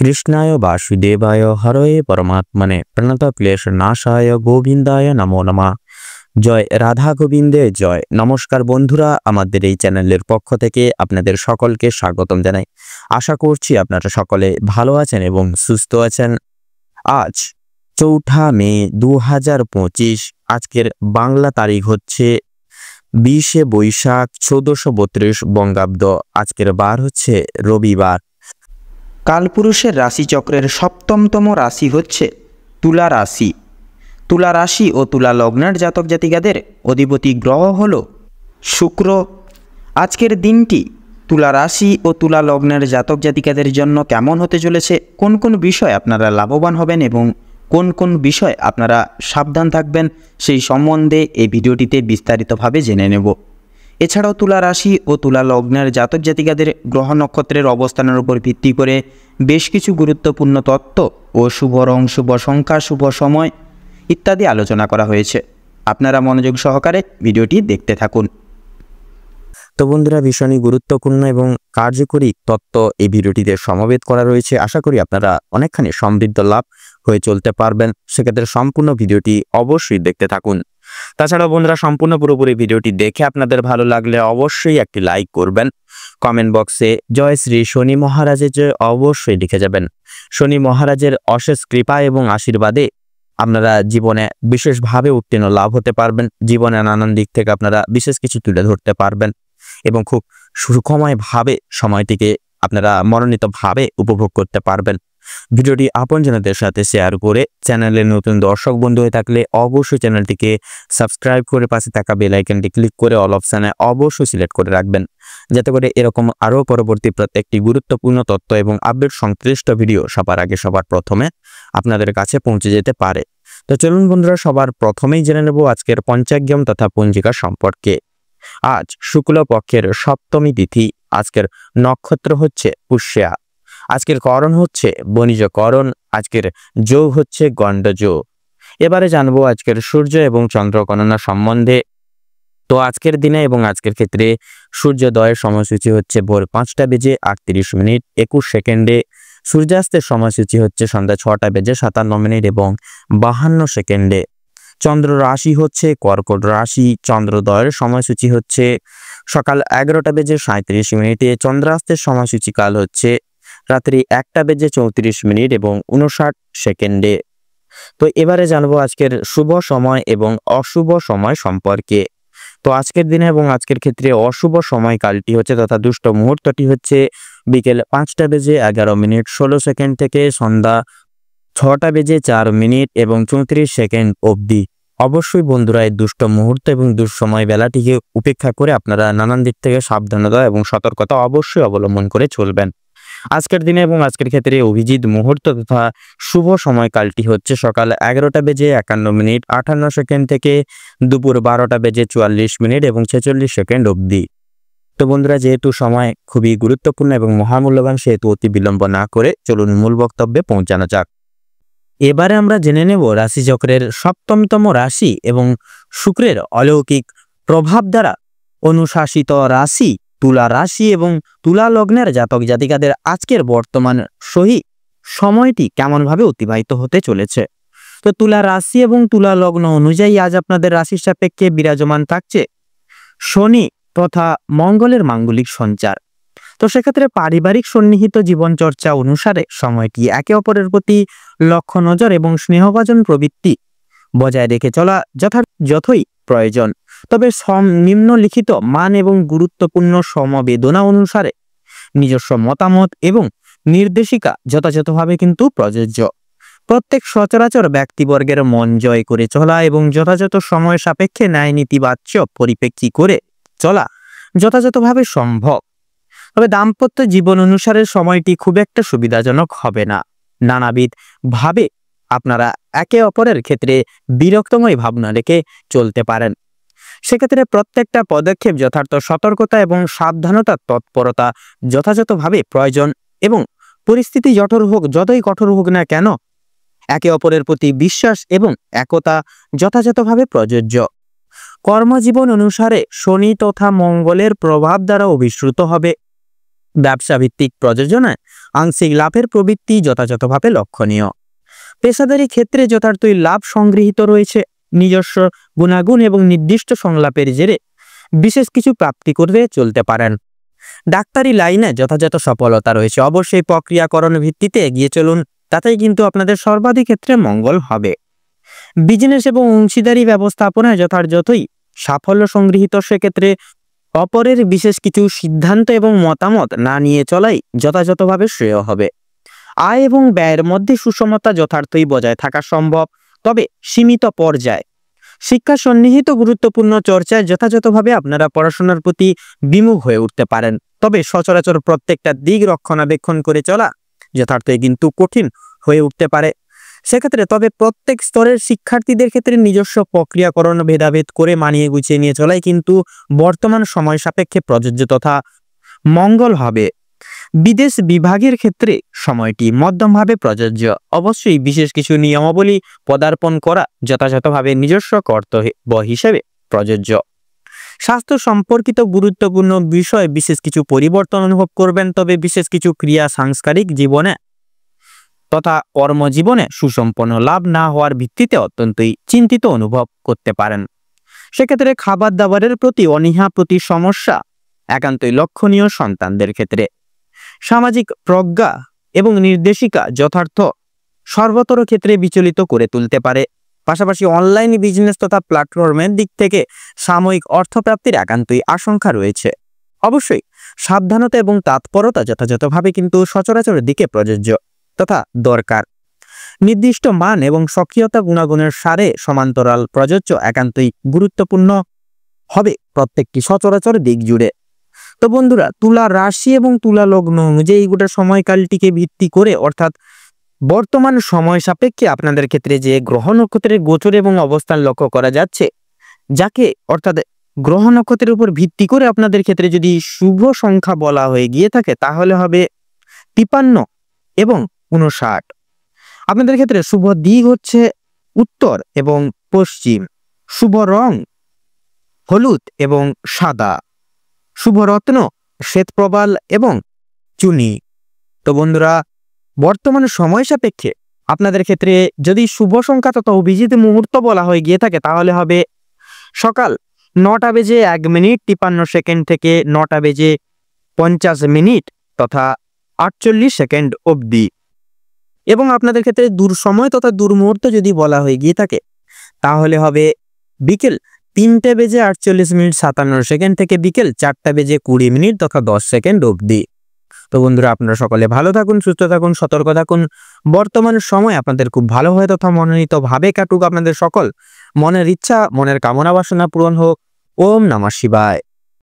কৃষ্ণায় বাসুদেবায় হরয়ে পরমাত্মনে প্রণতক্লেশনাশায় গোবিন্দায় নমো নমঃ। জয় রাধা গোবিন্দে জয়। নমস্কার বন্ধুরা, আমাদের এই চ্যানেলের পক্ষ থেকে আপনাদের সকলকে স্বাগতম জানাই। আশা করছি আপনারা সকলে ভালো আছেন এবং সুস্থ আছেন। আজ 4 মে 2025, আজকের বাংলা তারিখ হচ্ছে 20 বৈশাখ 1432 বঙ্গাব্দ। আজকের বার হচ্ছে রবিবার। কালপুরুষের রাশিচক্রের সপ্তমতম রাশি হচ্ছে তুলা রাশি। তুলা রাশি ও তুলা লগ্নের জাতক জাতিকাদের অধিপতি গ্রহ হল শুক্র। আজকের দিনটি তুলা রাশি ও তুলা লগ্নের জাতক জাতিকাদের জন্য কেমন হতে চলেছে, কোন কোন বিষয় আপনারা লাভবান হবেন এবং কোন কোন বিষয় আপনারা সাবধান থাকবেন, সেই সম্বন্ধে এই ভিডিওটিতে বিস্তারিতভাবে জেনে নেব। এছাড়াও তুলা রাশি ও তুলা লগ্নের জাতক জাতিকাদের গ্রহ নক্ষত্রের অবস্থানের উপর ভিত্তি করে বেশ কিছু গুরুত্বপূর্ণ তত্ত্ব ও শুভ রং, শুভ সংখ্যা, শুভ সময় ইত্যাদি আলোচনা করা হয়েছে। আপনারা মনোযোগ সহকারে ভিডিওটি দেখতে থাকুন। তো বন্ধুরা, ভীষণই গুরুত্বপূর্ণ এবং কার্যকরী তত্ত্ব এই ভিডিওটিতে সমবেত করা রয়েছে। আশা করি আপনারা অনেকখানি সমৃদ্ধ লাভ হয়ে চলতে পারবেন। সেক্ষেত্রে সম্পূর্ণ ভিডিওটি অবশ্যই দেখতে থাকুন। তাছাড়া বন্ধুরা, সম্পূর্ণ পুরোপুরি ভিডিওটি দেখে আপনাদের ভালো লাগলে অবশ্যই একটি লাইক করবেন। কমেন্ট বক্সে জয় শ্রী শনি মহারাজের জয় অবশ্যই লিখে যাবেন। শনি মহারাজের অশেষ কৃপা এবং আশীর্বাদে আপনারা জীবনে বিশেষভাবে উত্তীর্ণ লাভ হতে পারবেন। জীবনে নানান দিক থেকে আপনারা বিশেষ কিছু তুলে ধরতে পারবেন এবং খুব সুখময়ভাবে সময়টিকে আপনারা মনোনীতভাবে উপভোগ করতে পারবেন। ভিডিওটি আপনজনদের সাথে শেয়ার করে চ্যানেলের নতুন দর্শক বন্ধু হয়ে থাকলে অবশ্যই চ্যানেলটিকে সাবস্ক্রাইব করে পাশে থাকা বেল আইকনটি ক্লিক করে অল অপশানে অবশ্যই সিলেক্ট করে রাখবেন, যাতে করে এরকম আরও পরবর্তী প্রত্যেকটি গুরুত্বপূর্ণ তথ্য এবং আপডেট সংশ্লিষ্ট ভিডিও সবার আগে সবার প্রথমে আপনাদের কাছে পৌঁছে যেতে পারে। তো চলুন বন্ধুরা, সবার প্রথমেই জেনে নেব আজকের পঞ্চাঙ্গম তথা পঞ্জিকা সম্পর্কে। আজ শুক্লপক্ষের সপ্তমী তিথি। আজকের নক্ষত্র হচ্ছে পুষ্যা। আজকের করণ হচ্ছে বণিজ করণ। আজকের যোগ হচ্ছে গণ্ড যোগ। এবারে জানবো আজকের সূর্য এবং চন্দ্র গণনা সম্বন্ধে। তো আজকের দিনে এবং আজকের ক্ষেত্রে সূর্যোদয়ের সময়সূচি হচ্ছে ভোর 5:38:21 সূর্যাস্তের সময়সূচি হচ্ছে সন্ধ্যা 6:57 এবং 52 চন্দ্র রাশি হচ্ছে কর্কট রাশি। চন্দ্রোদয়ের সময়সূচি হচ্ছে সকাল 11:37 চন্দ্রাস্তের সময়সূচি কাল হচ্ছে রাত্রি 1:34 এবং 59 তো এবারে জানবো আজকের শুভ সময় এবং অশুভ সময় সম্পর্কে। তো আজকের দিনে এবং আজকের ক্ষেত্রে অশুভ সময় কালটি হচ্ছে তথা দুষ্ট মুহূর্তটি হচ্ছে বিকেল 5:11:16 থেকে সন্ধ্যা 6:04 এবং 34 অবধি। অবশ্যই বন্ধুরা, এই দুষ্ট মুহূর্ত এবং দুঃসময় বেলাটিকে উপেক্ষা করে আপনারা নানান দিক থেকে সাবধানতা এবং সতর্কতা অবশ্যই অবলম্বন করে চলবেন। আজকের দিনে এবং আজকের ক্ষেত্রে অভিজিৎ মুহূর্ত তথা শুভ সময়কালটি হচ্ছে সকাল 11:51:58 থেকে দুপুর 12:44 এবং 46 অবধি। তো বন্ধুরা, যেহেতু সময় খুবই গুরুত্বপূর্ণ এবং মহামূল্যবান, সেহেতু অতি বিলম্ব না করে চলুন মূল বক্তব্যে পৌঁছানো যাক। এবারে আমরা জেনে নেব রাশিচক্রের সপ্তমতম রাশি এবং শুক্রের অলৌকিক প্রভাব দ্বারা অনুশাসিত রাশি তুলা রাশি এবং তুলা লগ্নের জাতক জাতিকাদের আজকের বর্তমান সহি সময়টি কেমনভাবে অতিবাহিত হতে চলেছে। তো তুলা রাশি এবং তুলা লগ্ন অনুযায়ী আজ আপনাদের রাশির সাপেক্ষে বিরাজমান থাকছে শনি তথা মঙ্গলের মাঙ্গলিক সঞ্চার। তো সেক্ষেত্রে পারিবারিক সন্নিহিত জীবনচর্চা অনুসারে সময়টি একে অপরের প্রতি লক্ষ্য নজর এবং স্নেহভাজন প্রবৃত্তি বজায় রেখে চলা যথই প্রয়োজন। তবে নিম্নলিখিত মান এবং গুরুত্বপূর্ণ সমবেদনা অনুসারে নিজস্ব মতামত এবং নির্দেশিকা যথাযথভাবে কিন্তু প্রযোজ্য। প্রত্যেক সচরাচর ব্যক্তিবর্গের মন জয় করে চলা এবং যথাযথ সময় সাপেক্ষে ন্যায় নীতিবাচ্য পরিপ্রেক্ষী করে চলা যথাযথভাবে সম্ভব। তবে দাম্পত্য জীবন অনুসারে সময়টি খুব একটা সুবিধাজনক হবে না। নানাবিধ ভাবে আপনারা একে অপরের ক্ষেত্রে বিরক্তময় ভাবনা রেখে চলতে পারেন। সেক্ষেত্রে প্রত্যেকটা পদক্ষেপ যথার্থ সতর্কতা এবং সাবধানতার তৎপরতা যথাযথভাবে প্রয়োজন এবং পরিস্থিতি যতই কঠোর হোক না কেন একে অপরের প্রতি বিশ্বাস এবং একতা যথাযথভাবে প্রযোজ্য। কর্মজীবন অনুসারে শনি তথা মঙ্গলের প্রভাব দ্বারা অভিশ্রুত হবে। ব্যবসা ভিত্তিক প্রযোজনায় আংশিক লাভের প্রবৃত্তি যথাযথভাবে লক্ষণীয়। পেশাদারি ক্ষেত্রে যথার্থই লাভ সংগৃহীত রয়েছে। নিজস্ব গুণাগুণ এবং নির্দিষ্ট সংলাপের জেরে বিশেষ কিছু প্রাপ্তি করে চলতে পারেন। ডাক্তারি লাইনে যথাযথ সফলতা রয়েছে। অবশ্যই প্রক্রিয়াকরণ ভিত্তিতে এগিয়ে চলুন, তাতেই কিন্তু আপনাদের সর্বাধিক ক্ষেত্রে মঙ্গল হবে। বিজনেস এবং অংশীদারি ব্যবস্থাপনায় যথাযথই সাফল্য সংগৃহীত। সেক্ষেত্রে অপরের বিশেষ কিছু সিদ্ধান্ত এবং মতামত না নিয়ে চলাই যথাযথভাবে শ্রেয় হবে। আয় এবং ব্যয়ের মধ্যে সুষমতা যথার্থই বজায় থাকা সম্ভব, তবে সীমিত পর্যায়ে। শিক্ষা সন্নিহিত গুরুত্বপূর্ণ চর্চায় যথাযথভাবে আপনারা পড়াশোনার প্রতি বিমুখ হয়ে উঠতে পারেন, তবে সচরাচর প্রত্যেকটা দিক রক্ষণাবেক্ষণ করে চলা যথার্থই কিন্তু কঠিন হয়ে উঠতে পারে। সেক্ষেত্রে তবে প্রত্যেক স্তরের শিক্ষার্থীদের ক্ষেত্রে নিজস্ব প্রক্রিয়াকরণ ভেদাভেদ করে মানিয়ে গুছিয়ে নিয়ে চলাই কিন্তু বর্তমান সময় সাপেক্ষে প্রযোজ্য তথা মঙ্গল হবে। বিদেশ বিভাগের ক্ষেত্রে সময়টি মধ্যমভাবে প্রযোজ্য। অবশ্যই বিশেষ কিছু নিয়মাবলী পদার্পণ করা যথাযথভাবে নিজস্ব কর্তব্য হিসেবে প্রযোজ্য। স্বাস্থ্য সম্পর্কিত গুরুত্বপূর্ণ বিষয়ে বিশেষ কিছু পরিবর্তন অনুভব করবেন, তবে বিশেষ কিছু ক্রিয়া সাংস্কারিক জীবনে তথা কর্মজীবনে সুসম্পন্ন লাভ না হওয়ার ভিত্তিতে অত্যন্তই চিন্তিত অনুভব করতে পারেন। সেক্ষেত্রে খাবার দাবারের প্রতি অনীহা প্রতি সমস্যা একান্তই লক্ষণীয়। সন্তানদের ক্ষেত্রে সামাজিক প্রজ্ঞা এবং নির্দেশিকা যথার্থ সর্বতর ক্ষেত্রে বিচলিত করে তুলতে পারে। পাশাপাশি অনলাইন বিজনেস তথা প্ল্যাটফর্মের দিক থেকে সাময়িক অর্থপ্রাপ্তির একান্তই আশঙ্কা রয়েছে। অবশ্যই সাবধানতা এবং তৎপরতা যথাযথভাবে কিন্তু সচরাচরের দিকে প্রযোজ্য তথা দরকার। নির্দিষ্ট মান এবং সক্রিয়তা গুণাগুণের সারে সমান্তরাল প্রযোজ্য একান্তই গুরুত্বপূর্ণ হবে প্রত্যেকটি সচরাচর দিক জুড়ে। তো বন্ধুরা, তুলা রাশি এবং তুলা লগ্ন অনুযায়ী গোটা সময়কালটিকে ভিত্তি করে অর্থাৎ বর্তমান সময় সাপেক্ষে আপনাদের ক্ষেত্রে যে গ্রহ নক্ষত্রের গোচর এবং অবস্থান লক্ষ্য করা যাচ্ছে, যাকে অর্থাৎ গ্রহ নক্ষত্রের উপর ভিত্তি করে আপনাদের ক্ষেত্রে যদি শুভ সংখ্যা বলা হয়ে গিয়ে থাকে তাহলে হবে 53 এবং 59। আপনাদের ক্ষেত্রে শুভ দিক হচ্ছে উত্তর এবং পশ্চিম। শুভ রং হলুদ এবং সাদা। শুভ রত্ন শ্বেতপ্রবাল এবং চুনি। তো বন্ধুরা, বর্তমান সময় সাপেক্ষে আপনাদের ক্ষেত্রে যদি শুভ সংখ্যা তথা অভিজিৎ মুহূর্ত বলা হয়ে গিয়ে থাকে তাহলে হবে সকাল 9:01:53 থেকে 9:50 তথা 48 অবধি। এবং আপনাদের ক্ষেত্রে দূর সময় তথা দূর মুহূর্ত যদি বলা হয়ে গিয়ে থাকে তাহলে হবে বিকেল 3:48:57 থেকে বিকেল 4:20 তথা 10 অবধি। তো বন্ধুরা, আপনারা সকলে ভালো থাকুন, সুস্থ থাকুন, সতর্ক থাকুন। বর্তমান সময় আপনাদের খুব ভালো হয় তথা মনোনীত ভাবে কাটুক। আপনাদের সকল মনের ইচ্ছা, মনের কামনা বাসনা পূরণ হোক। ওম নমঃ শিবায়।